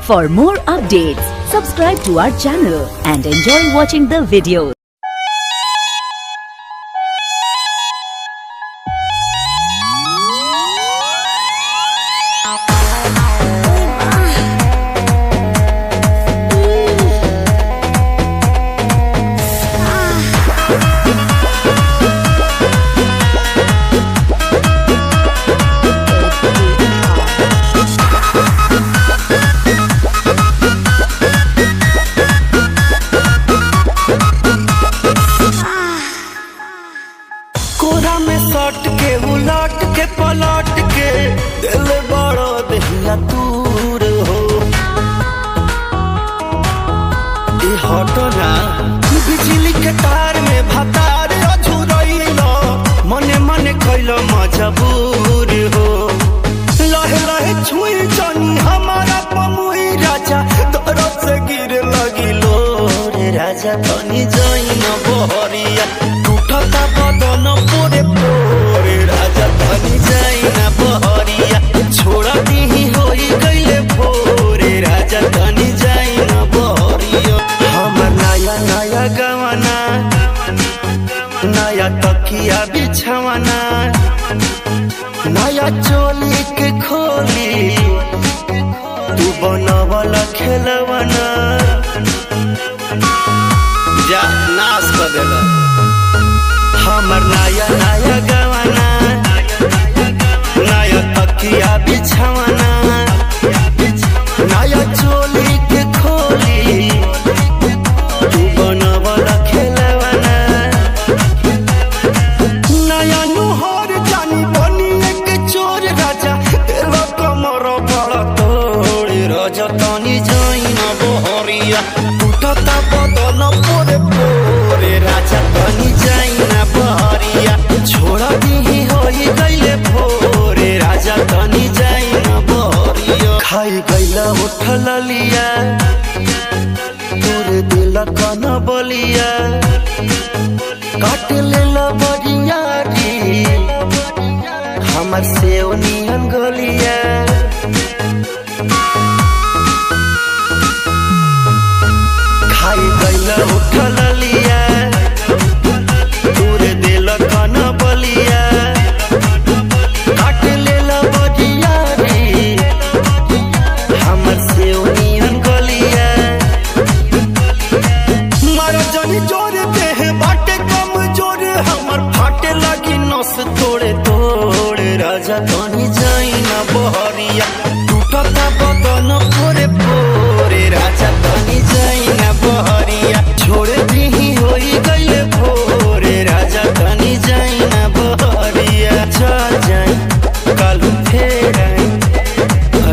For more updates, subscribe to our channel and enjoy watching the videos. कोरा में सट के उलट के पलट के दिल बड़ो दहिया दूर हो ए हटो ना बिजली के तार में भतार अझुरइलो मने मने कइलो मजबूर हो लहे लहे छुई जनी हमारा पमुई राजा तोरो से गिर लगिलो रे राजा तनी जइन बहरिया टूटता बदन पोरे पोरे राजा तनी जइन बहरिया छोड़ा दीही होई गइले भोरे राजा तनी जइन बहरिया हमर नया नया गवाना नया तकिया बिछवाना नया चोली के खोली तू बनवला खेलवाना जा नाश कर देला हमर नया नया गवाना नया तकिया बिछवाना नया चोली के खोली तू बनवला खेलवाना नया नुहर जानी बनी एक चोर राजा तेरा कमर बड़ा तोड़ राजा तनी जइन बहरिया टूटता बदन पोरे पोरे राजा तनी जइन बहरिया छोड़ा दीही होई गइले भोरे राजा तनी जइन बहरिया खाई गइला उठल लिया तोरे दिल कन बलिया काट लेला बड़िया री हमर सेव नियन गलिया खाई गइला उठल लिया तोरे दिल कन बलिया काट लेला बड़िया रे हमर सेव नियन गलिया मारा जनी जोरे देह बाटे कम जोरे हमर फाटे लगी नस तोड़े तोड़े राजा तनी जइन बहरिया टूटता बदन पोरे पोरे राजा तनी जइन बहरिया छोड़े दीही होई गइले भोरे राजा तनी जइन बहरिया चल जाई कालू फेर आई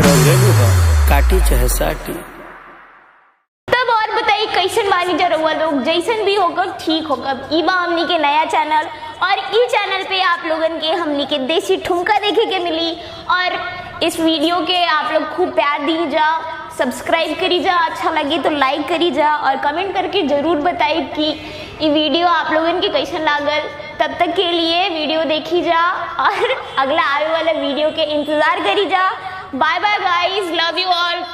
रौरे लुहा काटी चाहे साटी। तब और बताइए कैसन मानी जा रहुआ लोग जैसन भी होगा ठीक होगा। ईबा हमनी के नया चैनल और ई चैनल पे आप लोगन के हमनी के देसी ठुमका देखे के मिली और इस वीडियो के आप लोग खूब प्यार दी जा, सब्सक्राइब करी जा, अच्छा लगे तो लाइक करी जा और कमेंट करके जरूर बताइए कि ये वीडियो आप लोगन के कैसन लागल। तब तक के लिए वीडियो देखी जा और अगला आने वाला वीडियो के इंतजार करी जा। Bye bye guys, love you all.